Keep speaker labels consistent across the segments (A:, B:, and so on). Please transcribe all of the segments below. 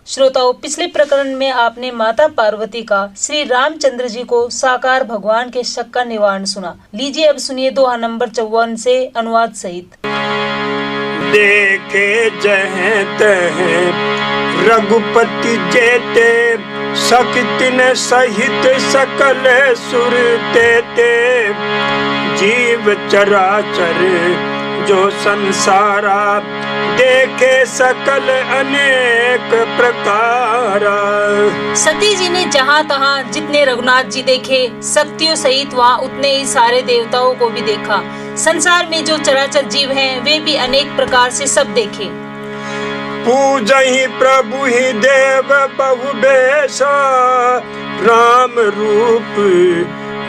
A: श्रोताओं, पिछले प्रकरण में आपने माता पार्वती का श्री रामचंद्र जी को साकार भगवान के शक का निवारण सुना। लीजिए अब सुनिए दोहा नंबर 54 से अनुवाद सहित।
B: देखे जहाँ तहाँ रघुपति जेते, सकितिन सहित सकल सुर तेते। जीव चराचर जो संसारा, देखे सकल अनेक प्रकारा।
A: सती जी ने जहाँ तहाँ जितने रघुनाथ जी देखे, शक्तियों सहित वहाँ उतने ही सारे देवताओं को भी देखा। संसार में जो चराचर जीव हैं, वे भी अनेक प्रकार से सब देखे।
B: पूजहि प्रभु ही देव बहु बेसा, राम रूप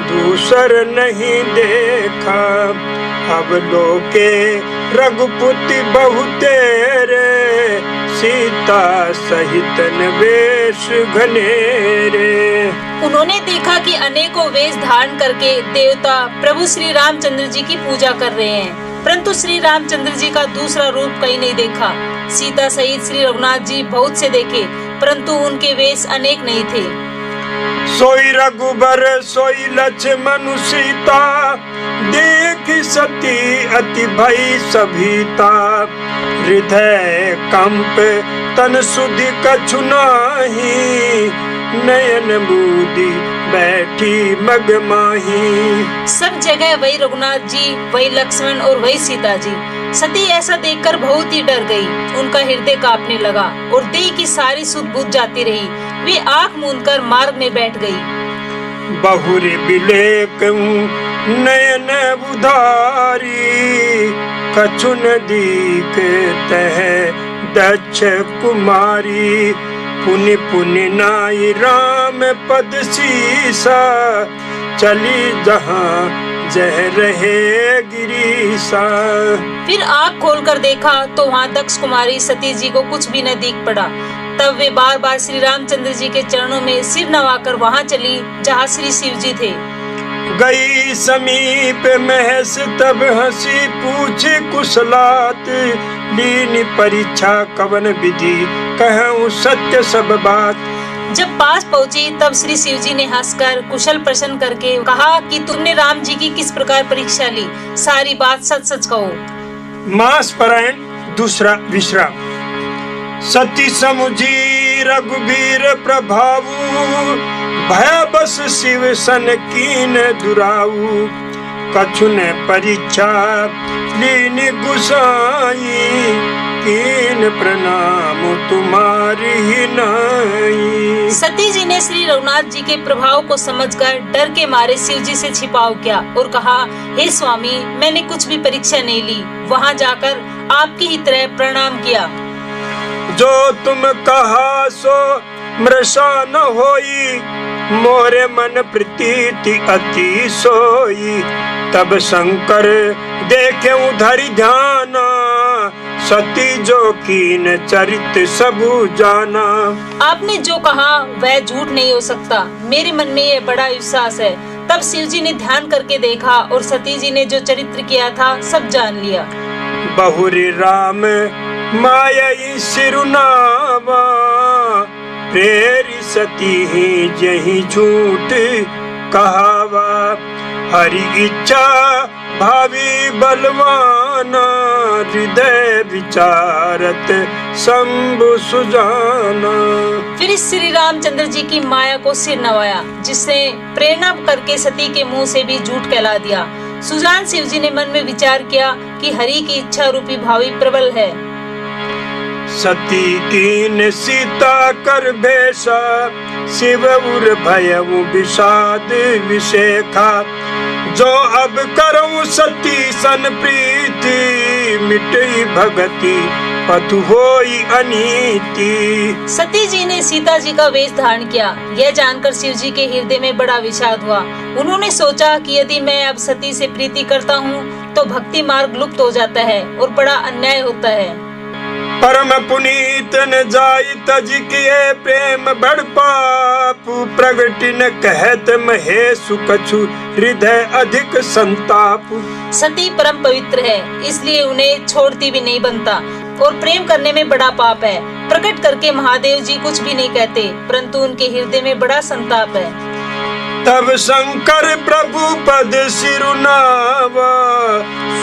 B: दूसर नहीं देखा। अब लोके रघुपति बहु तेरे, सीता सहित वेश घनेरे।
A: उन्होंने देखा कि अनेकों वेश धारण करके देवता प्रभु श्री रामचंद्र जी की पूजा कर रहे हैं, परंतु श्री रामचंद्र जी का दूसरा रूप कहीं नहीं देखा। सीता सहित श्री रघुनाथ जी बहुत से देखे, परंतु उनके वेश अनेक नहीं थे।
B: सोई रघुबर सोई लक्ष्मण सीता, देख सती अति भई सभीता। हृदय कंप तन सुधि कछु नाही, नयन बूदी बैठी मगमाही।
A: सब जगह वही रघुनाथ जी, वही लक्ष्मण और वही सीता जी। सती ऐसा देखकर बहुत ही डर गई। उनका हृदय कांपने लगा और देह की सारी सुध बुझ जाती रही। वे आंख मूंदकर मार्ग में बैठ गई।
B: बहुरी बिलेक नयन उधारी, कछु न दीखतह दक्ष कुमारी। पुनि पुनि नाई राम पद सीसा, चली जहाँ जह रहे गिरीसा।
A: फिर आँख खोलकर देखा तो वहाँ दक्ष कुमारी सती जी को कुछ भी न दिख पड़ा। तब वे बार बार श्री रामचंद्र जी के चरणों में सिर नवाकर वहाँ चली जहाँ श्री शिव जी थे।
B: गई समीप महस तब हंसी, पूछे कुशलात। लीनी परीक्षा कवन विधि, कहूँ सत्य सब बात।
A: जब पास पहुँची तब श्री शिव जी ने हंसकर कुशल प्रश्न करके कहा कि तुमने राम जी की किस प्रकार परीक्षा ली, सारी बात सच सच कहो।
B: मास परायण दूसरा विश्राम। सती समुझी रघुबीर प्रभावु, भय बस शिव सन कीन दुराऊ। कछु ने परीक्षा लीन गुसाई, कीन प्रणाम तुम्हारी ही नाई।
A: सती जी ने श्री रघुनाथ जी के प्रभाव को समझकर डर के मारे शिव जी से छिपाव किया और कहा, हे स्वामी, मैंने कुछ भी परीक्षा नहीं ली। वहाँ जाकर आपकी ही तरह प्रणाम किया।
B: जो तुम कहा सो मृषा न होई, मोरे मन प्रीति अति सोई। तब शंकर देखे उधरि ध्याना, सती जो कीन चरित सबु जाना।
A: आपने जो कहा वह झूठ नहीं हो सकता, मेरे मन में ये बड़ा विश्वास है। तब शिव जी ने ध्यान करके देखा और सती जी ने जो चरित्र किया था सब जान लिया।
B: बहुरी राम माया सिरुनावा, प्रेरी सती ही जही झूठ कहावा। हरि इच्छा भावी बलवाना, हृदय विचारत शंभु सुजाना।
A: फिर श्री रामचंद्र जी की माया को सिर नवाया, जिसने प्रेरणा करके सती के मुंह से भी झूठ कहला दिया। सुजान शिव जी ने मन में विचार किया कि हरि की इच्छा रूपी भावी प्रबल है।
B: सती कीन सीता कर भेषा, शिव उर भयउ विषाद विशेखा। जो अब करऊं सती सन प्रीति, मिटई भगति पतु होई अनीति।
A: सती जी ने सीता जी का वेश धारण किया। यह जानकर शिव जी के हृदय में बड़ा विषाद हुआ। उन्होंने सोचा कि यदि मैं अब सती से प्रीति करता हूँ तो भक्ति मार्ग लुप्त हो जाता है और बड़ा अन्याय होता है।
B: परम पुनीत न जाई तज किए, प्रेम बड़ पापु। प्रगति न कहत महेशु, कछु हृदय अधिक संताप।
A: सती परम पवित्र है, इसलिए उन्हें छोड़ती भी नहीं बनता और प्रेम करने में बड़ा पाप है। प्रकट करके महादेव जी कुछ भी नहीं कहते, परंतु उनके हृदय में बड़ा संताप है।
B: तब शंकर प्रभु पद सिरुनावा,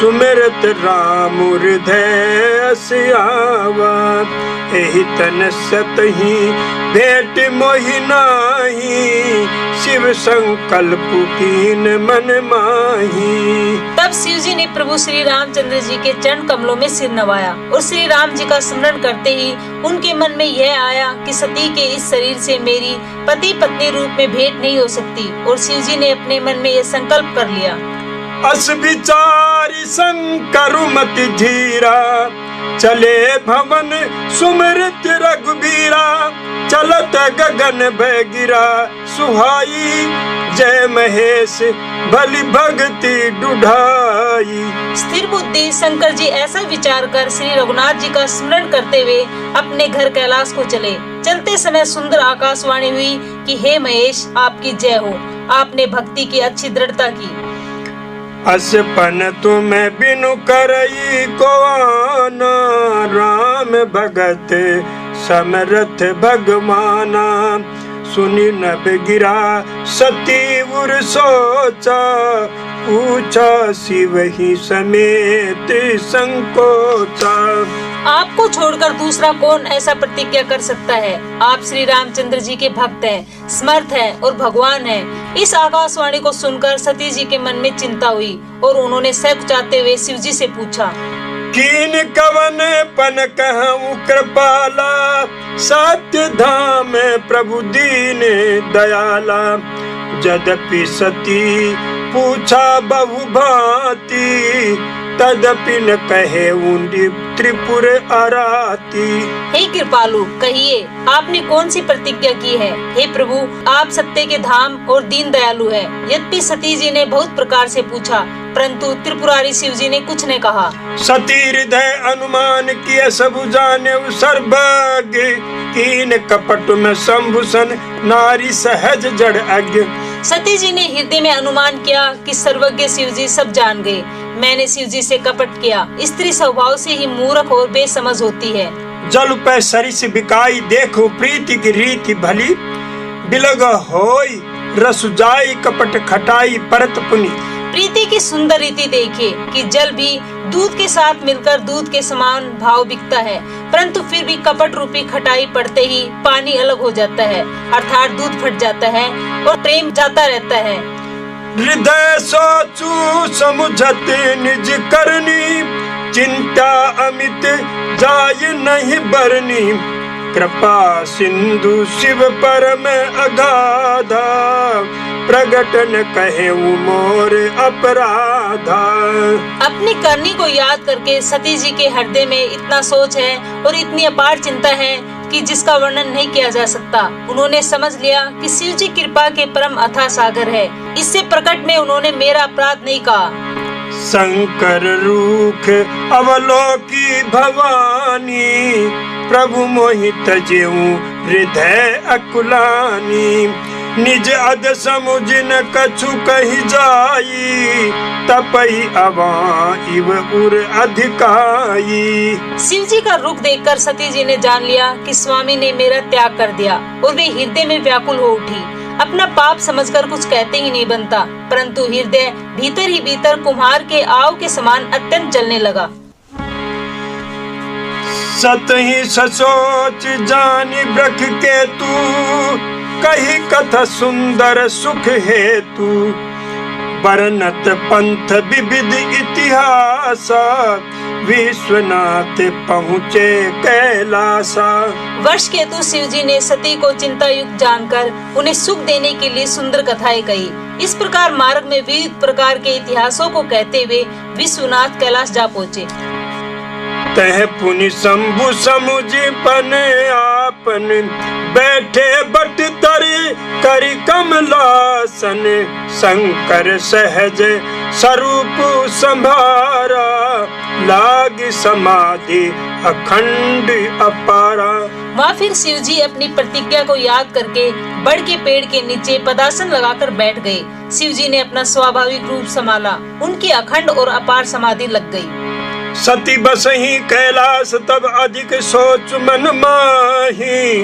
B: सुमिरत राम हृदय सियावा। एहि तन सतहि भेट मोहि नाही, शिव संकल्प कीन मन माही।
A: तब शिव जी ने प्रभु श्री रामचंद्र जी के चरण कमलों में सिर नवाया और श्री राम जी का स्मरण करते ही उनके मन में यह आया कि सती के इस शरीर से मेरी पति पत्नी रूप में भेंट नहीं हो सकती, और शिव जी ने अपने मन में यह संकल्प कर लिया।
B: अस विचारि शंकर मति धीरा, चले भवन सुमृत रघुबीरा। चलत गगन भय गिरा, सुहाई जय महेश भली भक्ति दुढ़ाई।
A: स्थिर बुद्धि शंकर जी ऐसा विचार कर श्री रघुनाथ जी का स्मरण करते हुए अपने घर कैलाश को चले। चलते समय सुंदर आकाशवाणी हुई कि हे महेश, आपकी जय हो, आपने भक्ति की अच्छी दृढ़ता की।
B: असपन तुम्हें बिनु करई को आना, राम भगत समरथ भगवाना। सुनी नभ गिरा सती उर सोचा, पूछा शिव ही समेत संकोचा।
A: आपको छोड़कर दूसरा कौन ऐसा प्रतिज्ञा कर सकता है? आप श्री रामचंद्र जी के भक्त हैं, समर्थ हैं और भगवान हैं। इस आकाशवाणी को सुनकर सती जी के मन में चिंता हुई और उन्होंने सकुचाते हुए शिव जी से पूछा,
B: कीन कवन पन कहूँ कृपाला, सत्य धाम प्रभु दीन दयाला। यद्यपि सती पूछा बहु भांति, तदपि न कहे उन्दी त्रिपुर आराती।
A: हे कृपालु, कहिए आपने कौन सी प्रतिज्ञा की है? हे प्रभु, आप सत्य के धाम और दीन दयालु है। यद्यपि सती जी ने बहुत प्रकार से पूछा, परंतु त्रिपुरारी शिव जी ने कुछ नहीं कहा।
B: सती हृदय अनुमान किया सब जाने सर्वज्ञ, कीन कपट में शंभुसन नारी सहज जड़ अज्ञ।
A: सती जी ने हृदय में अनुमान किया कि सर्वज्ञ शिव जी सब जान गए। मैंने शिव जी से कपट किया। स्त्री स्वभाव से ही मूर्ख और बेसमझ होती है।
B: जल पे सरिस बिकाई, देखो प्रीति की रीति भली। बिलग होई रस जाई, कपट खटाई परत पुनी।
A: प्रीति की सुंदर रीति देखिए कि जल भी दूध के साथ मिलकर दूध के समान भाव बिकता है, परंतु फिर भी कपट रूपी खटाई पड़ते ही पानी अलग हो जाता है, अर्थात दूध फट जाता है और प्रेम जाता रहता है।
B: हृदय सोचू समुझत निज करनी, चिंता अमित जाय नहीं बरनी। कृपा सिंधु शिव परम अगाधा, प्रगट न कहे मोर अपराधा।
A: अपनी करनी को याद करके सती जी के हृदय में इतना सोच है और इतनी अपार चिंता है कि जिसका वर्णन नहीं किया जा सकता। उन्होंने समझ लिया कि शिव जी कृपा के परम अथाह सागर है। इससे प्रकट में उन्होंने मेरा अपराध नहीं कहा।
B: शंकर रूख अवलोकी भवानी, प्रभु मोहित जेऊ हृदय अकुलानी। निज अध समुझ न कछु कही जाई, तपई अवा इव उर अधिकाई।
A: शिव जी का रुख देखकर सती जी ने जान लिया कि स्वामी ने मेरा त्याग कर दिया और वे हृदय में व्याकुल हो उठी। अपना पाप समझकर कुछ कहते ही नहीं बनता, परंतु हृदय भीतर ही भीतर कुम्हार के आव के समान अत्यंत जलने लगा।
B: सतहि ससोच जानि ब्रख के तू, कही कथा सुंदर सुख हेतु। बरनत पंथ विविध इतिहास, विश्वनाथ पहुँचे कैलासा।
A: वर्ष केतु शिव जी ने सती को चिंता युक्त जानकर उन्हें सुख देने के लिए सुंदर कथाएं कही। इस प्रकार मार्ग में विविध प्रकार के इतिहासों को कहते हुए विश्वनाथ कैलाश जा पहुँचे।
B: तह पुनि शंभु समुझ पने आपन, बैठे बट तरी करी कमलासन। शंकर सहज स्वरूप संभारा, लाग समाधि अखंड अपारा।
A: वहाँ फिर शिव जी अपनी प्रतिज्ञा को याद करके बड़ के पेड़ के नीचे पदासन लगाकर बैठ गए। शिव जी ने अपना स्वाभाविक रूप संभाला, उनकी अखंड और अपार समाधि लग गई।
B: सती बसही कैलाश तब अधिक सोच मन माही,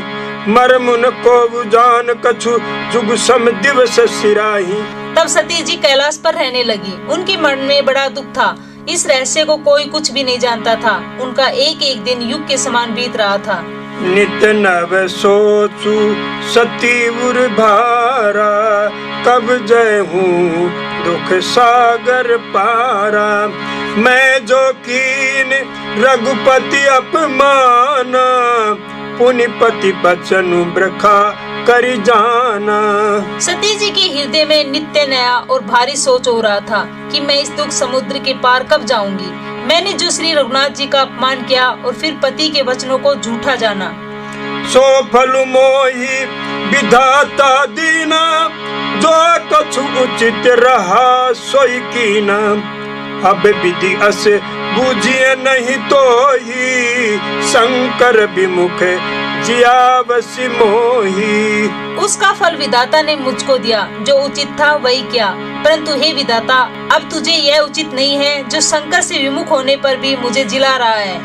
B: मरमुन को जान कछु जुग सम दिवस सिराही।
A: तब सती जी कैलाश पर रहने लगी। उनके मन में बड़ा दुख था। इस रहस्य को कोई कुछ भी नहीं जानता था। उनका एक एक दिन युग के समान बीत रहा था।
B: नित नव सोचू सती उर भारा, कब जय हूँ दुख सागर पारा। मैं जो कीन रघुपति अपमाना, पुनिपति बचनु ब्रखा करि जाना।
A: सती जी के हृदय में नित्य नया और भारी सोच हो रहा था कि मैं इस दुख समुद्र के पार कब जाऊंगी। मैंने जो श्री रघुनाथ जी का अपमान किया और फिर पति के वचनों को झूठा जाना।
B: सो फल मोही विधाता दीना, जो कछु उचित रहा सोई कीना। अब विधि अस बूझिए नहीं तो ही, शंकर विमुख जियावसी मोही।
A: उसका फल विधाता ने मुझको दिया, जो उचित था वही किया। परंतु हे विधाता, अब तुझे यह उचित नहीं है जो शंकर से विमुख होने पर भी मुझे जिला रहा है।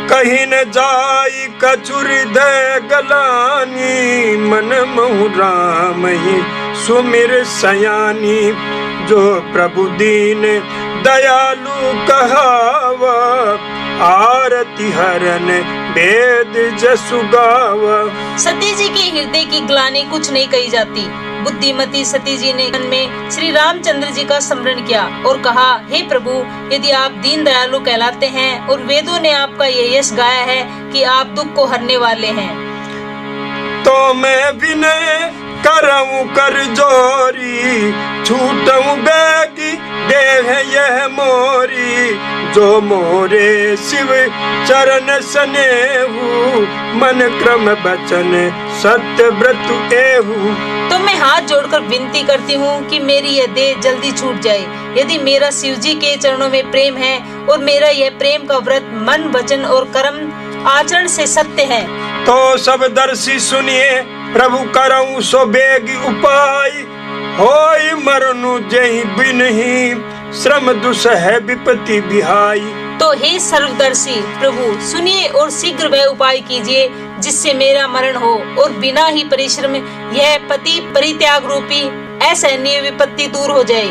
B: कहीं न जाई कछु हृदय गलानी, मन महु राम ही सुमिर सयानी। जो प्रभु दीन दयालु कहावा, आरती हरन वेद जसु गावा।
A: सती जी के हृदय की ग्लानि कुछ नहीं कही जाती। बुद्धिमती सती जी ने मन में श्री रामचंद्र जी का स्मरण किया और कहा, हे प्रभु, यदि आप दीन दयालु कहलाते हैं और वेदों ने आपका ये यश गाया है कि आप दुख को हरने वाले हैं,
B: तो मैं विनय करऊं कर जोरी, छूटऊं बेगी देह यह मोरी। जो मोरे शिव चरण सनेहु, मन क्रम बचन सत्य व्रत एहु।
A: तो मैं हाथ जोड़कर विनती करती हूँ कि मेरी यह देह जल्दी छूट जाए। यदि मेरा शिव जी के चरणों में प्रेम है और मेरा यह प्रेम का व्रत मन वचन और कर्म आचरण से सत्य है,
B: तो सब दर्शी सुनिए प्रभु करऊं सो बेगी उपाय। होई मरनु जहि बिनहि, श्रम दुसह विपत्ति बिहाई।
A: तो हे सर्वदर्शी प्रभु, सुनिए और शीघ्र वह उपाय कीजिए जिससे मेरा मरण हो और बिना ही परिश्रम यह पति परित्याग रूपी असहनीय विपत्ति दूर हो जाए।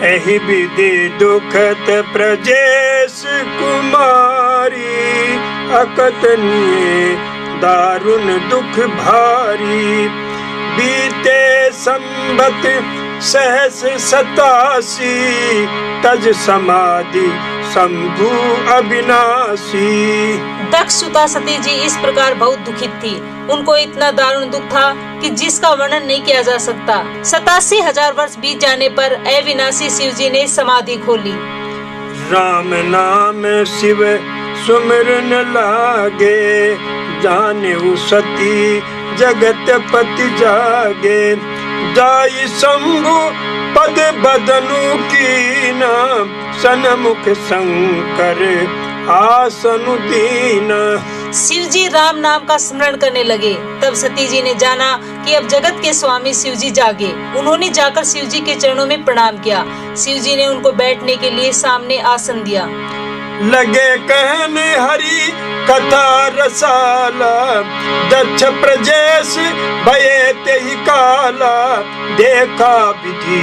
B: एहि विधि दुखत प्रजेश कुमारी, अकथनीय दारुण दुख भारी। बीते संबत सहस 87, तज समाधि शंभु अविनाशी।
A: दक्ष सुता सती जी इस प्रकार बहुत दुखित थी। उनको इतना दारुण दुख था कि जिसका वर्णन नहीं किया जा सकता। 87,000 वर्ष बीत जाने पर अविनाशी शिव जी ने समाधि खोली।
B: राम नाम शिव सुमिरन लागे, जाने सती जगत पति जागे। जाई शंभु पद बदनु कीना, सनमुख शंकर आसनु दीना।
A: शिव जी राम नाम का स्मरण करने लगे। तब सती जी ने जाना कि अब जगत के स्वामी शिव जी जागे। उन्होंने जाकर शिव जी के चरणों में प्रणाम किया। शिव जी ने उनको बैठने के लिए सामने आसन दिया।
B: लगे कहने हरि कथा रसाला, दक्ष प्रजेश भये तेहि काला। देखा विधि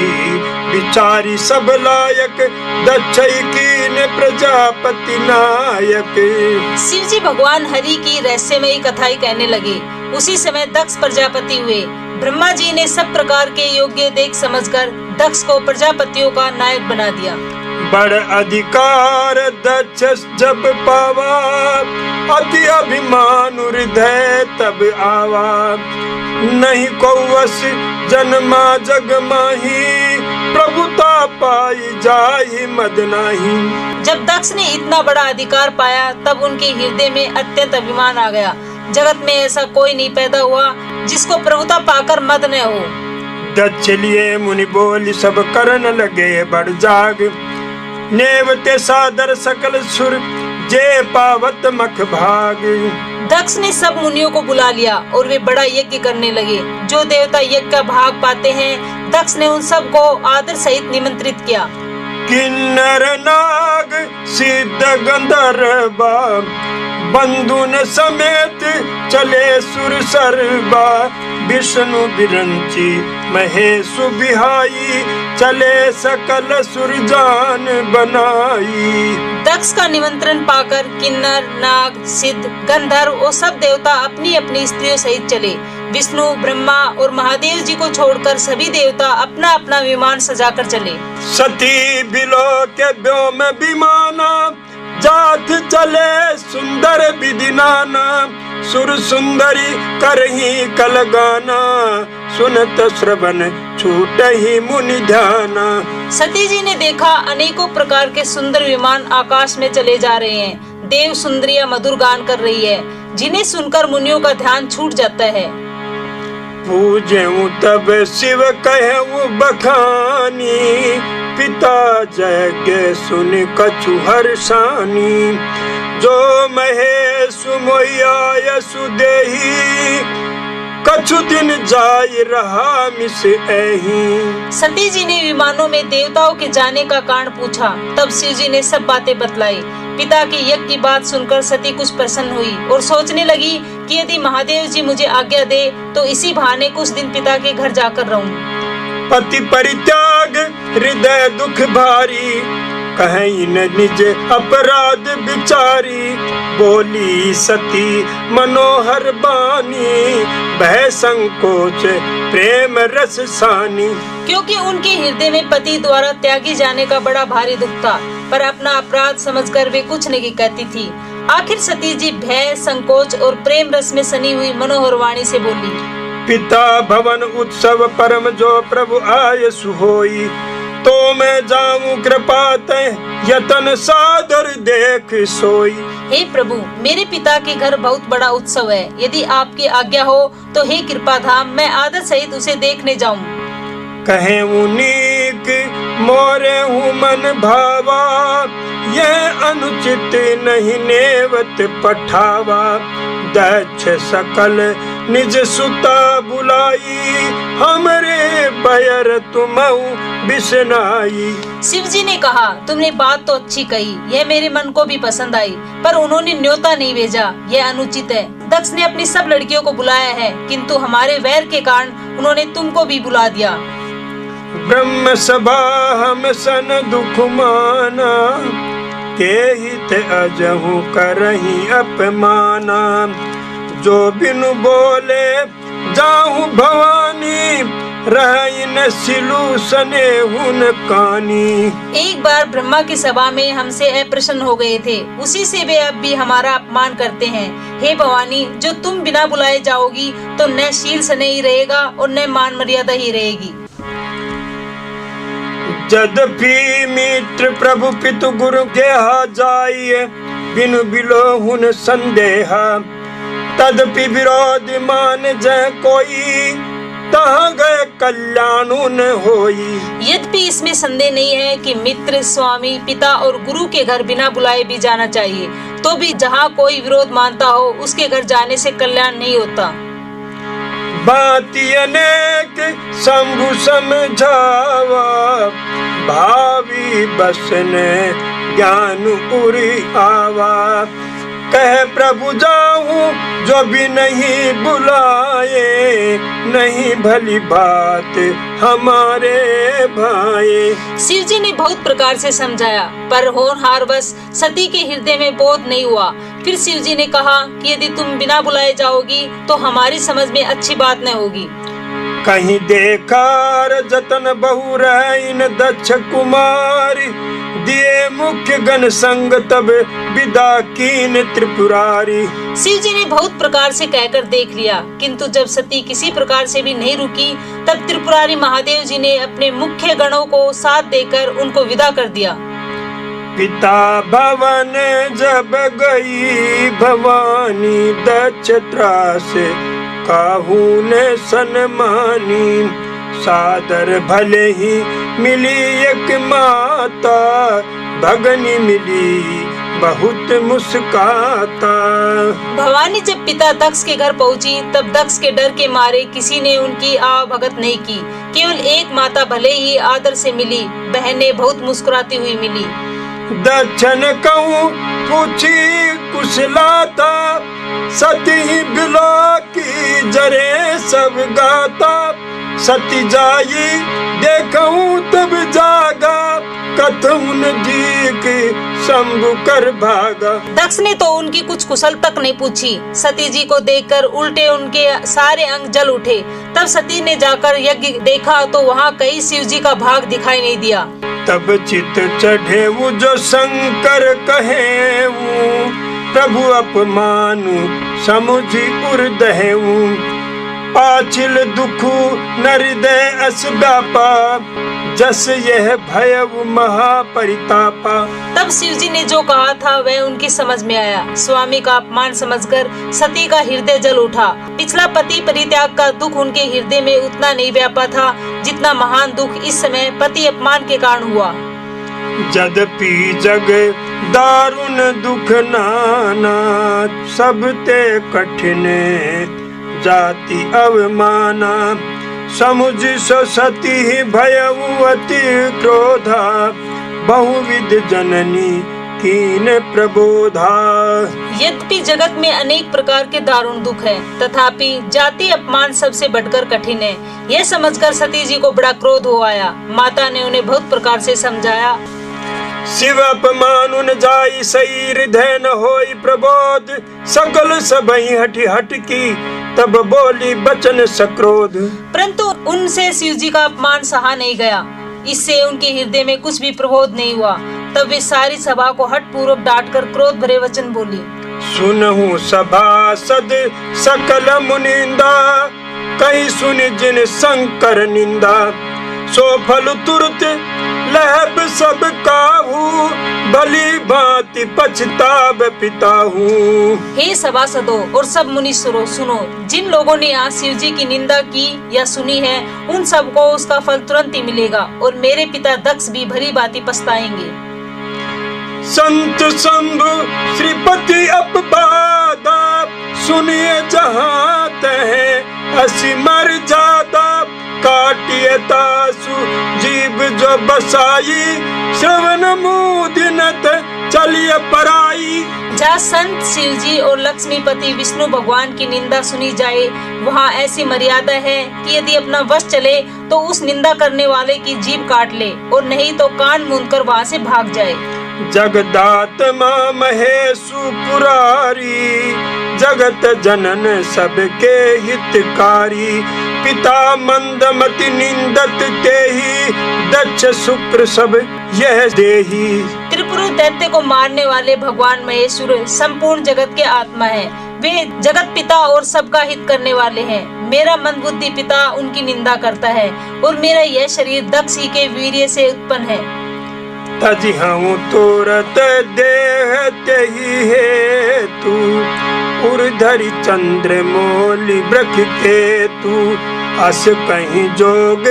B: विचारी सब लायक, दक्ष कीन प्रजापति नायक।
A: शिव जी भगवान हरि की रहस्यमयी कथाएं कहने लगे। उसी समय दक्ष प्रजापति हुए। ब्रह्मा जी ने सब प्रकार के योग्य देख समझकर दक्ष को प्रजापतियों का नायक बना दिया।
B: बड़ अधिकार दक्ष जब पावा, अति अभिमान हृदय तब आवा। नहीं को वश जन्मा जग माही, प्रभुता पाई जाहि मद नाही।
A: जब दक्ष ने इतना बड़ा अधिकार पाया तब उनके हृदय में अत्यंत अभिमान आ गया। जगत में ऐसा कोई नहीं पैदा हुआ जिसको प्रभुता पाकर मद न हो।
B: दक्ष लिए मुनि बोल सब करन लगे बड़ जाग। नेवते सादर सकल सुर, जे पावत मख भाग।
A: दक्ष ने सब मुनियों को बुला लिया और वे बड़ा यज्ञ करने लगे। जो देवता यज्ञ का भाग पाते हैं, दक्ष ने उन सब को आदर सहित निमंत्रित किया।
B: किन्नर नाग सिद्ध गंधर्वा बंधुन समेत चले सुर सर्वा विष्णु बिरंची महेश बिहाई चले सकल सुरजान बनाई।
A: दक्ष का निमंत्रण पाकर किन्नर नाग सिद्ध गंधर्व और सब देवता अपनी अपनी स्त्रियों सहित चले। विष्णु ब्रह्मा और महादेव जी को छोड़कर सभी देवता अपना अपना विमान सजाकर चले।
B: सती बिलो के व्योम विमाना जात चले सुंदर विदिनाना सुर सुंदरी करही कलगाना सुनत श्रवण छूट ही मुनि ध्याना।
A: सती जी ने देखा अनेकों प्रकार के सुंदर विमान आकाश में चले जा रहे हैं। देव सुंदरियां मधुर गान कर रही है जिन्हें सुनकर मुनियों का ध्यान छूट जाता है।
B: पूजेऊ तब शिव कहऊ बखानी पिता जय के सुन कछु हर्षानी जो महेश मोया यसु देही कछु दिन जाय रहा मिस एही।
A: सती जी ने विमानों में देवताओं के जाने का कारण पूछा। तब शिव जी ने सब बातें बतलाई। पिता के यज्ञ की बात सुनकर सती कुछ प्रसन्न हुई और सोचने लगी कि यदि महादेव जी मुझे आज्ञा दे तो इसी बहाने कुछ दिन पिता के घर जाकर रहूं।
B: पति परित्याग हृदय दुख भारी कहीं न निज अपराध बिचारी बोली सती मनोहर बानी भय संकोच प्रेम रस सानी।
A: क्योंकि उनके हृदय में पति द्वारा त्यागी जाने का बड़ा भारी दुख था, पर अपना अपराध समझकर वे कुछ नहीं कहती थी। आखिर सती जी भय संकोच और प्रेम रस में सनी हुई मनोहर वाणी से बोली।
B: पिता भवन उत्सव परम जो प्रभु आय सुहोई तो मैं जाऊं कृपा तय यतन सादर देख सोई।
A: हे प्रभु, मेरे पिता के घर बहुत बड़ा उत्सव है। यदि आपकी आज्ञा हो तो हे कृपा धाम मैं आदर सहित उसे देखने जाऊं।
B: कहे उनीक मोरे हूँ मन भावा ये अनुचित नहीं नेवत पठावा दक्ष सकल निज सुता बुलाई हमरे बयर तुमऊ बिसनाई।
A: शिव जी ने कहा, तुमने बात तो अच्छी कही, यह मेरे मन को भी पसंद आई, पर उन्होंने न्योता नहीं भेजा, यह अनुचित है। दक्ष ने अपनी सब लड़कियों को बुलाया है, किंतु हमारे वैर के कारण उन्होंने तुमको भी बुला दिया।
B: ब्रह्म सभा हम सन दुख माना के हित अजहु करही अपमाना जो बिनु बोले जाहु भवानी रही न सिलू सने हुन कानी।
A: एक बार ब्रह्मा की सभा में हमसे अप्रसन्न हो गए थे, उसी से वे अब भी हमारा अपमान करते हैं। हे भवानी, जो तुम बिना बुलाए जाओगी तो न शील सने ही रहेगा और न मान मर्यादा ही रहेगी।
B: यद्यपि मित्र प्रभु पितु गुरु के जाइए बिनु बिलो हुन संदेहा तदपि विरोध मान जय कोई तहाँ गए कल्याण न होई।
A: यद्यपि इसमें संदेह नहीं है कि मित्र स्वामी पिता और गुरु के घर बिना बुलाए भी जाना चाहिए, तो भी जहाँ कोई विरोध मानता हो उसके घर जाने से कल्याण नहीं होता।
B: बाती अनेक शंभु समझावा भावी बसने ज्ञान उरी आवा कह प्रभु जाऊं जो भी नहीं बुलाए नहीं भली बात हमारे भाई।
A: शिव जी ने बहुत प्रकार से समझाया, पर होनहार बस सती के हृदय में बोध नहीं हुआ। फिर शिव जी ने कहा कि यदि तुम बिना बुलाए जाओगी तो हमारी समझ में अच्छी बात न होगी।
B: कहीं देखार जतन बहु रहीन दक्ष कुमारी दिए मुख्य गण संग तब विदा कीन त्रिपुरारी।
A: शिव जी ने बहुत प्रकार से कहकर देख लिया, किंतु जब सती किसी प्रकार से भी नहीं रुकी तब त्रिपुरारी महादेव जी ने अपने मुख्य गणों को साथ देकर उनको विदा कर दिया।
B: पिता भवन जब गई भवानी दक्ष त्रास काहू ने सन्मानी सादर भले ही मिली एक माता भगनी मिली बहुत मुस्काता।
A: भवानी जब पिता दक्ष के घर पहुंची तब दक्ष के डर के मारे किसी ने उनकी आवभगत नहीं की। केवल एक माता भले ही आदर से मिली, बहनें बहुत मुस्कुराती हुई मिली।
B: दक्षिण कहूँ पूछी कुशलाता, सती बिलो की जरे सब गाता। सती जाई देखूं तब जागा, कथुन दीक शंभु कर भागा।
A: दक्ष ने तो उनकी कुछ कुशल तक नहीं पूछी। सती जी को देखकर उल्टे उनके सारे अंग जल उठे। तब सती ने जाकर यज्ञ देखा तो वहाँ कहीं शिव जी का भाग दिखाई नहीं दिया।
B: तब चित चढ़े वो जो शंकर कहे, प्रभु अपमानु समुझी उर्दहेऊ। पाचिल दुखु नृदय अस व्यापा, जस यह भयउ महापरितापा।
A: तब शिव जी ने जो कहा था वह उनकी समझ में आया। स्वामी का अपमान समझकर सती का हृदय जल उठा। पिछला पति परित्याग का दुख उनके हृदय में उतना नहीं व्यापा था जितना महान दुख इस समय पति अपमान के कारण हुआ।
B: यद्यपि जग दारुण दुख नाना, सब ते कठिन जाति अवमाना। समुझ सो सती भयउ अति क्रोधा, बहुविध जननी कीन प्रबोधा।
A: यद्यपि जगत में अनेक प्रकार के दारुण दुख है, तथापि जाति अपमान सबसे बढ़कर कठिन है। यह समझकर सती जी को बड़ा क्रोध हो आया। माता ने उन्हें बहुत प्रकार से समझाया।
B: शिव अपमान उन जाई, सही हृदय न होई प्रबोध। सकल सबई हठी हट की, तब बोली बचन सक्रोध।
A: परंतु उनसे शिव जी का अपमान सहा नहीं गया। इससे उनके हृदय में कुछ भी प्रबोध नहीं हुआ। तब वे सारी सभा को हठ पूर्वक डांट कर क्रोध भरे वचन बोली।
B: सुनहु सभासद सकल मुनिंदा, कहीं सुन जिन शंकर निंदा। सो फल तुरत लहब सब काहू, भली भांति पछताब पिताहू।
A: हे सभासदों और सब मुनीश्वरों, सुनो। जिन लोगों ने आज शिव जी की निंदा की या सुनी है, उन सबको उसका फल तुरंत ही मिलेगा और मेरे पिता दक्ष भी भली भांति पछताएंगे।
B: संत शंभु श्रीपति अपवादा, सुनिए जहाँ तह हसी मर जादा। काटिए तासु जीव जो बसाई, श्रवण मुदिनत चलिए पराई।
A: जहाँ संत शिव जी और लक्ष्मीपति विष्णु भगवान की निंदा सुनी जाए, वहाँ ऐसी मर्यादा है कि यदि अपना वश चले तो उस निंदा करने वाले की जीभ काट ले और नहीं तो कान मूंदकर वहाँ से भाग जाए।
B: जगदात्मा महेशु पुरारी, जगत जनन सबके हितकारी। पिता मंदमति निंदत तेहि, दक्ष शुक्र सब यह देही।
A: त्रिपुर दैत्य को मारने वाले भगवान महेश्वर संपूर्ण जगत के आत्मा है। वे जगत पिता और सबका हित करने वाले हैं। मेरा मन बुद्धि पिता उनकी निंदा करता है और मेरा यह शरीर दक्ष ही के वीर्य से उत्पन्न है।
B: तजी हूँ तुरत देह तेहि है तू, उर्धरि चंद्र मोली ब्रख के तू। अस कहीं जोग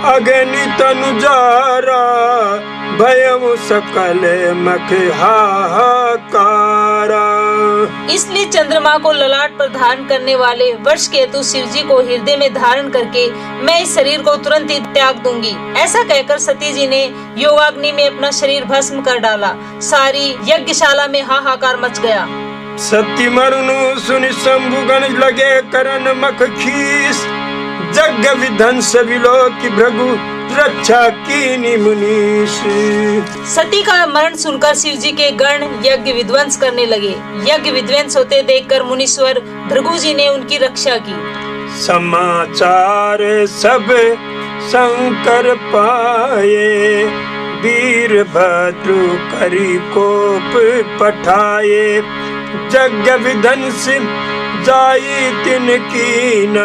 B: अग्नि तनुजारा, भयउ सकल मख हाहाकारा।
A: इसलिए चंद्रमा को ललाट पर धारण करने वाले वर्ष केतु शिव जी को हृदय में धारण करके मैं इस शरीर को तुरंत ही त्याग दूंगी। ऐसा कहकर सती जी ने योगाग्नि में अपना शरीर भस्म कर डाला। सारी यज्ञशाला में हाहाकार मच गया।
B: सती मरुनु सुनि शंभु गण लगे करन मख खीस। जग विध्वंस विलोकी भृगु रक्षा कीनी मुनीश।
A: सती का मरण सुनकर शिव जी के गण यज्ञ विध्वंस करने लगे। यज्ञ विध्वंस होते देखकर मुनीश्वर भृगु जी ने उनकी रक्षा की।
B: समाचार सब शंकर पाए, वीरभद्र करी कोप पठाए। जग विध्वंस जाई तिनकी न,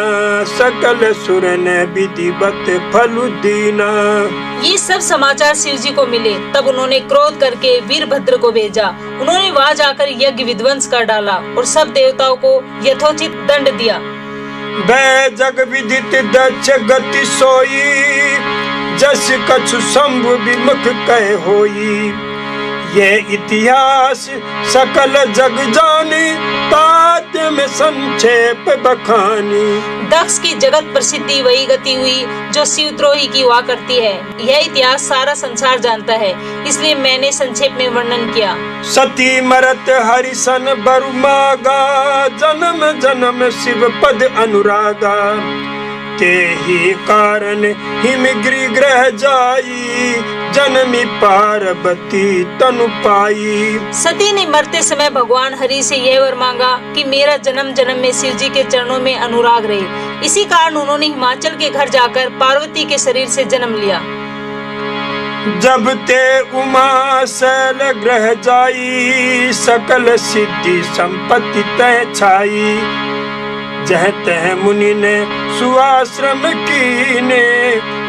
B: सकल सुरन विधिवत फलु दीना।
A: ये सब समाचार शिव जी को मिले। तब उन्होंने क्रोध करके वीरभद्र को भेजा। उन्होंने वहां जाकर यज्ञ विध्वंस कर डाला और सब देवताओं को यथोचित दंड दिया।
B: वै जग विदित दक्ष गति सोई, जस कछु शंभु विमुख कह होई। ये इतिहास सकल जग जानी, तात्य में संक्षेप बखानी।
A: दक्ष की जगत प्रसिद्धि वही गति हुई जो शिवद्रोही की हुआ करती है। यह इतिहास सारा संसार जानता है, इसलिए मैंने संक्षेप में वर्णन किया।
B: सती मरत हरिसन बरुमागा, जन्म जन्म शिव पद अनुरागा। ते ही कारण हिमगिरि ग्रह जाई, जनमी पार्वती तनु पाई।
A: सती ने मरते समय भगवान हरि से यह वर मांगा कि मेरा जन्म जन्म में शिव जी के चरणों में अनुराग रहे। इसी कारण उन्होंने हिमाचल के घर जाकर पार्वती के शरीर से जन्म लिया।
B: जब ते उमा शैल ग्रह जाई, सकल सिद्धि संपत्ति तय छाई। जह तह मुनि ने सुआश्रम कीने,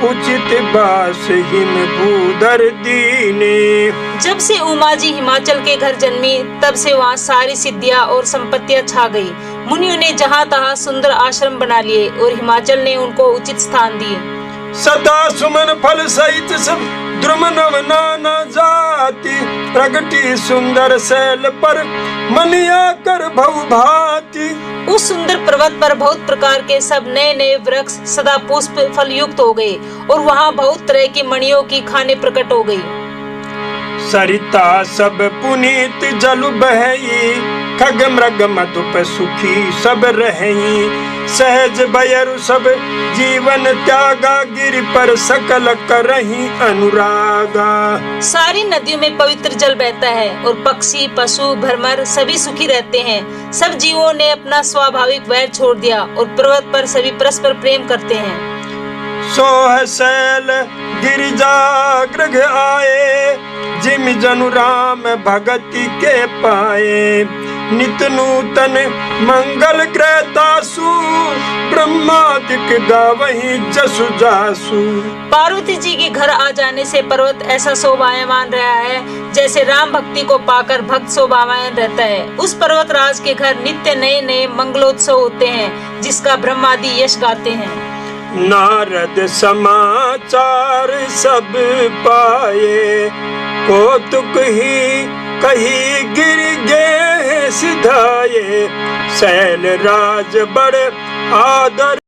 B: उचित बास हिम भूधर दीने।
A: जब से उमा जी हिमाचल के घर जन्मी, तब से वहाँ सारी सिद्धियाँ और संपत्तियाँ छा गई। मुनियों ने जहाँ तहाँ सुंदर आश्रम बना लिए और हिमाचल ने उनको उचित स्थान दिए।
B: सदा सुमन फल सहित सब द्रुमनव नाना जाति, प्रगति सुंदर शैल पर मनिया कर भव भाति।
A: उस सुंदर पर्वत पर बहुत प्रकार के सब नए नए वृक्ष सदा पुष्प फल युक्त हो गए और वहाँ बहुत तरह की मणियों की खाने प्रकट हो गई।
B: सरिता सब पुनीत जल बहई, खग मृग मधुप सुखी सब रहई। सहज बयरु सब जीवन त्यागा, गिर पर सकल करही अनुरागा।
A: सारी नदियों में पवित्र जल बहता है और पक्षी पशु भ्रमर सभी सुखी रहते हैं। सब जीवों ने अपना स्वाभाविक वैर छोड़ दिया और पर्वत पर सभी परस्पर प्रेम करते हैं।
B: सोह शैल गिरिजा गृह आए, जिम जनु राम भगति के पाए। नित नूतन मंगल ग्रहतासु, ब्रह्मादिक गावहि जसु जासु।
A: पार्वती जी के घर आ जाने से पर्वत ऐसा शोभायमान रहा है जैसे राम भक्ति को पाकर भक्त शोभायमान रहता है। उस पर्वत राज के घर नित्य नए नए मंगलोत्सव होते हैं, जिसका ब्रह्मादि यश गाते हैं।
B: नारद समाचार सब पाए, कौतुक ही कही गिर गे सिधाए। शैल राज बड़ आदर